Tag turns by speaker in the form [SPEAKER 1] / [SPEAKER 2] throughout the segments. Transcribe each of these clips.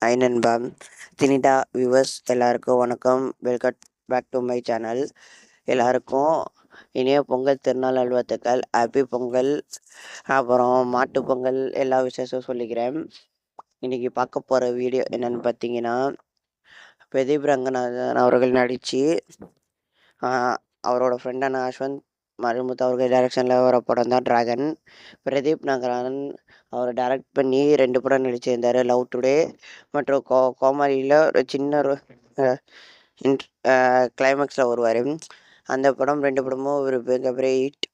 [SPEAKER 1] Hi நண்பா. தினிடா viewers எல்லாருக்கும் வணக்கம். Welcome back to my channel. எல்லாருக்கும் இனிய பொங்கல் திருநாள் நல்வாழ்த்துக்கள். ஹாப்பி பொங்கல். அப்புறம் மாட்டு பொங்கல் எல்லா விசேஷம் சொல்லிக்கிறேன். இன்னைக்கு பார்க்க போகிற வீடியோ என்னன்னு பார்த்தீங்கன்னா, பிரதீப் ரங்கநாதன் அவர்கள் நடித்து அவரோட ஃப்ரெண்டான அஸ்வந்த் மருமுத்து அவர்கள் டைரக்ஷனில் வர படம் தான் டிராகன். பிரதீப் ரங்கநாதன் அவர் டைரக்ட் பண்ணி 2 படம் நடிச்சிருந்தார், லவ் டுடே மற்றும் கோமாளியில் ஒரு சின்ன கிளைமேக்ஸில் வருவார். அந்த படம் 2 படமும் ஒரு மிகப்பெரிய ஹிட்.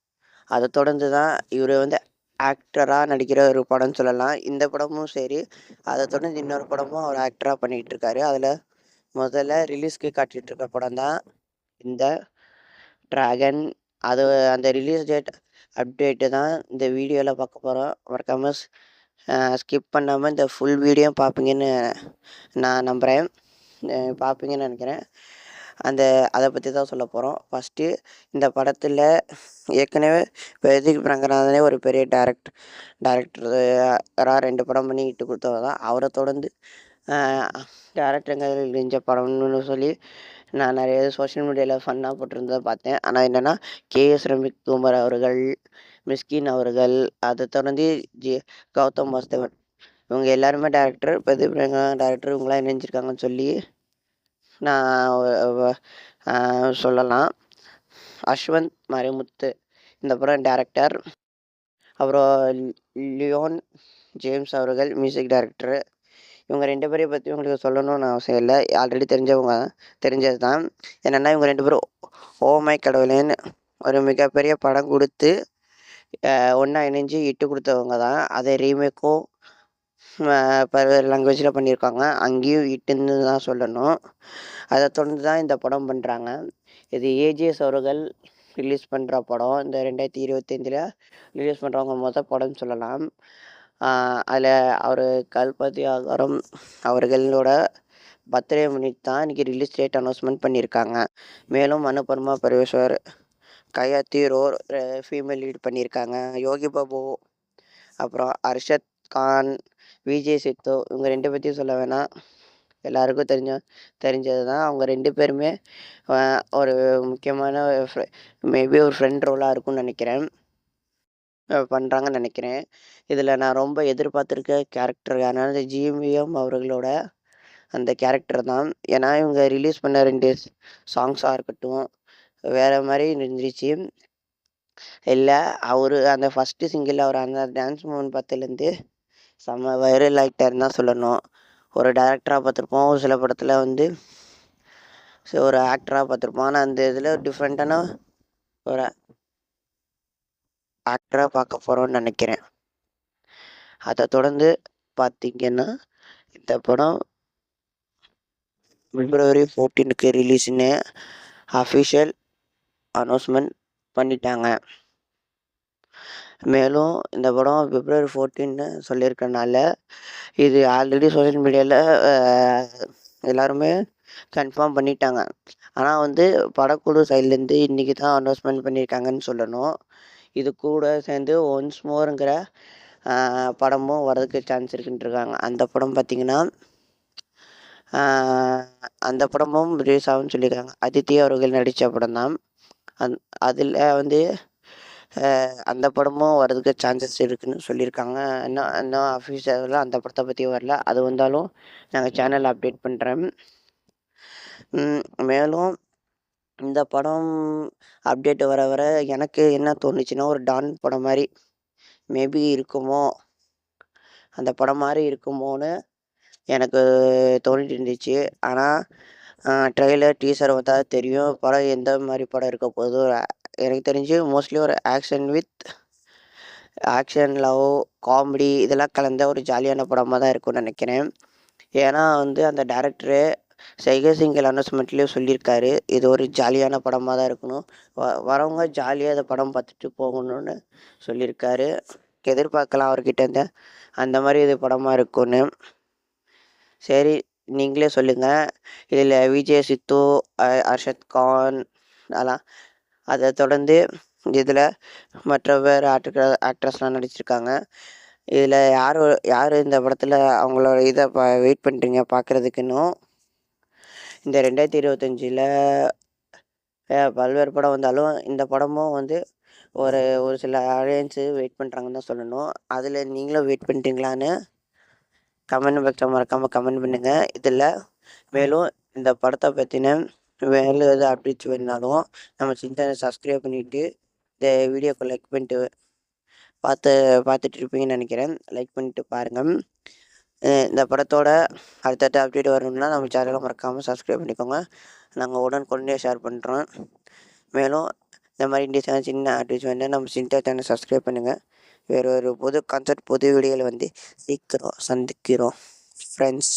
[SPEAKER 1] அதை தொடர்ந்து தான் இவர் ஆக்டராக நடிக்கிற ஒரு படம்னு சொல்லலாம். இந்த படமும் சரி, அதை தொடர்ந்து இன்னொரு படமும் அவர் ஆக்டராக பண்ணிகிட்டு இருக்காரு. அதில் முதல்ல ரிலீஸ்க்கு காட்டிகிட்டு இருக்க படம் தான் இந்த டிராகன். அது அந்த ரிலீஸ் டேட் அப்டேட்டு தான் இந்த வீடியோவில் பார்க்க போகிறோம். மறக்காமல் ஸ்கிப் பண்ணாமல் இந்த ஃபுல் வீடியோ பார்ப்பீங்கன்னு நான் நம்புகிறேன், பார்ப்பீங்கன்னு நினைக்கிறேன். அதை பற்றி தான் சொல்ல போகிறோம். ஃபஸ்ட்டு இந்த படத்தில் ஏற்கனவே பிரதீப் ரங்கநாதனே ஒரு பெரிய டேரக்டராக 2 படம் பண்ணி இட்டு கொடுத்தவர் தான். அவரை தொடர்ந்து டேரக்டருங்க நெஞ்ச படம்னு சொல்லி நான் நிறைய சோஷியல் மீடியாவில் ஃபன்னாக போட்டிருந்ததை பார்த்தேன். ஆனால் என்னென்னா, கேஎஸ் ரவிக்குமார் அவர்கள், மிஸ்கின் அவர்கள், அதை தொடர்ந்து கௌதம் வாசுதேவன், இவங்க எல்லாருமே டேரக்டர், பிரதீப் ரங்கநாதன் டேரக்டர், இவங்களாம் இணைஞ்சிருக்காங்கன்னு சொல்லி நான் சொல்லலாம். அஸ்வந்த் மறைமுத்து இந்த படம் டேரக்டர். அப்புறம் லியோன் ஜேம்ஸ் அவர்கள் மியூசிக் டைரக்டரு. இவங்க 2 பேரை பற்றி உங்களுக்கு சொல்லணும்னு அவசியம் இல்லை, ஆல்ரெடி தெரிஞ்சது தான். என்னென்னா, இவங்க 2 பேரும் ஓ மை கடவுளேன்னு ஒரு மிகப்பெரிய படம் கொடுத்து ஒன்றா இணைஞ்சு இட்டு கொடுத்தவங்க தான். அதை ரீமேக்கும் பல்வேறு லாங்குவேஜில் பண்ணியிருக்காங்க. அங்கேயும் இட்டுன்னு தான் சொல்லணும். அதை தொடர்ந்து தான் இந்த படம் பண்ணுறாங்க. இது ஏஜிஎஸ் அவர்கள் ரிலீஸ் பண்ணுற படம். இந்த 2025 ரிலீஸ் பண்ணுறவங்க மொதல் படம்னு சொல்லலாம். அதில் அவர் கல்பதி ஆகாரம் அவர்களோட பர்த்டே முன்னிட்டு தான் இன்றைக்கி ரிலீஸ் டேட் அனௌன்ஸ்மெண்ட் பண்ணியிருக்காங்க. மேலும் அனுபர்மா பரமேஸ்வர், கயாத்தி ரோர் ஃபீமேல் லீட் பண்ணியிருக்காங்க. யோகி பாபு, அப்புறம் அர்ஷத் கான், விஜய் சித்து, இவங்க 2 பற்றியும் சொல்ல வேணாம், எல்லாருக்கும் தெரிஞ்சது தான். அவங்க 2 பேருமே ஒரு முக்கியமான மேபி ஒரு ஃப்ரெண்ட் ரோலாக இருக்கும்னு நினைக்கிறேன், பண்ணுறாங்கன்னு நினைக்கிறேன். இதில் நான் ரொம்ப எதிர்பார்த்துருக்க கேரக்டர் யாருன்னா ஜிஎம்விஎம் அவர்களோட அந்த கேரக்டர் தான். ஏன்னா இவங்க ரிலீஸ் பண்ண 2 சாங்ஸாக இருக்கட்டும் வேறு மாதிரி இருந்துச்சு. இல்லை, அவர் அந்த ஃபஸ்ட்டு சிங்கிள் அவர் அந்த டான்ஸ் மூமெண்ட் பார்த்ததுலேருந்து செம்ம வைரல் ஆகிட்டாருன்னு தான் சொல்லணும். ஒரு டேரக்டராக பார்த்துருப்போம், ஒரு சில படத்தில் ஒரு ஆக்டராக பார்த்துருப்போம். ஆனால் அந்த இதில் டிஃப்ரெண்ட்டான ஒரு ஆக்டராக பார்க்க போகிறோன்னு நினைக்கிறேன். அதை தொடர்ந்து பார்த்திங்கன்னா, இந்த படம் February 14 ரிலீஸ்னு அஃபிஷியல் அனௌன்ஸ்மெண்ட் பண்ணிட்டாங்க. மேலும் இந்த படம் February 14 சொல்லியிருக்கனால இது ஆல்ரெடி சோஷியல் மீடியாவில் எல்லாருமே கன்ஃபார்ம் பண்ணிட்டாங்க. ஆனால் படக்குழு சைட்லேருந்து இன்றைக்கி தான் அனௌன்ஸ்மெண்ட் பண்ணியிருக்காங்கன்னு சொல்லணும். இது கூட சேர்ந்து ஒன்ஸ் மோருங்கிற படமும் வரதுக்கு சான்ஸ் இருக்குன்ட்டுருக்காங்க. அந்த படம் பார்த்திங்கன்னா, அந்த படமும் ரிலீஸ் ஆகும்னு சொல்லியிருக்காங்க. அதித்தி அவர்கள் நடித்த படம் தான். அதில் அந்த படமும் வரதுக்கு சான்சஸ் இருக்குதுன்னு சொல்லியிருக்காங்க. இன்னும் அஃபிஷியலாக அந்த படத்தை பற்றி வரல. அது வந்தாலும் நாங்கள் சேனலில் அப்டேட் பண்ணுறேன். மேலும் இந்த படம் அப்டேட் வர வர எனக்கு என்ன தோணுச்சுன்னா, ஒரு டான் படம் மாதிரி மேபி இருக்குமோ, அந்த படம் மாதிரி இருக்குமோன்னு எனக்கு தோணிட்டு இருந்துச்சு. ஆனால் ட்ரெய்லர் டீசர் பார்த்தா தெரியும் படம் எந்த மாதிரி படம் இருக்க போகுது. எனக்கு தெரிஞ்சு மோஸ்ட்லி ஒரு ஆக்ஷன், லவ், காமெடி இதெல்லாம் கலந்த ஒரு ஜாலியான படமாக தான் இருக்கும்னு நினைக்கிறேன். ஏன்னா அந்த டேரக்டரு சைகை சிங்கிள் அனௌன்ஸ்மெண்ட்லேயும் சொல்லியிருக்காரு, இது ஒரு ஜாலியான படமாக தான் இருக்கணும், வரவங்க ஜாலியாக அந்த படம் பார்த்துட்டு போகணும்னு சொல்லியிருக்காரு. எதிர்பார்க்கலாம் அவர்கிட்ட அந்த மாதிரி இது படமாக இருக்கும்னு. சரி, நீங்களே சொல்லுங்கள். இதில் விஜய் சித்து, அர்ஷத் கான் அதெல்லாம், அதை தொடர்ந்து இதில் மற்ற வேறு ஆக்ட்ரஸ்லாம் நடிச்சிருக்காங்க. இதில் யார் இந்த படத்தில் அவங்களோட இதை வெயிட் பண்ணுறீங்க பார்க்குறதுக்கு? இன்னும் இந்த 2025ல் பல்வேறு படம் வந்தாலும் இந்த படமும் வந்து ஒரு சில ஆடியன்ஸு வெயிட் பண்ணுறாங்கன்னு தான் சொல்லணும். அதில் நீங்களும் வெயிட் பண்ணிட்டீங்களான்னு கமெண்ட் பாக்ஸில் மறக்காமல் கமெண்ட் பண்ணுங்கள். இதில் மேலும் இந்த படத்தை பற்றின மேலும் எது அப்டேட்ஸ் வேணுனாலும் நம்ம சேனலை சப்ஸ்கிரைப் பண்ணிவிட்டு இந்த வீடியோக்கு லைக் பண்ணிட்டு பார்த்துட்டு இருப்பீங்கன்னு நினைக்கிறேன். லைக் பண்ணிட்டு பாருங்கள். இந்த படத்தோட அடுத்தடுத்த அப்டேட் வரணும்னா நம்ம சேனலை மறக்காமல் சப்ஸ்கிரைப் பண்ணிக்கோங்க. நாங்கள் உடனுக்குடனே ஷேர் பண்ணுறோம். மேலும் இந்த மாதிரி சின்ன அப்டேட்ஸ் வேணால் நம்ம சேனலை சப்ஸ்கிரைப் பண்ணுங்கள். வேறு ஒரு புது கான்செப்ட் புது வீடியோவில் வந்து சீக்கிரம் சந்திக்கிறோம் ஃப்ரெண்ட்ஸ்.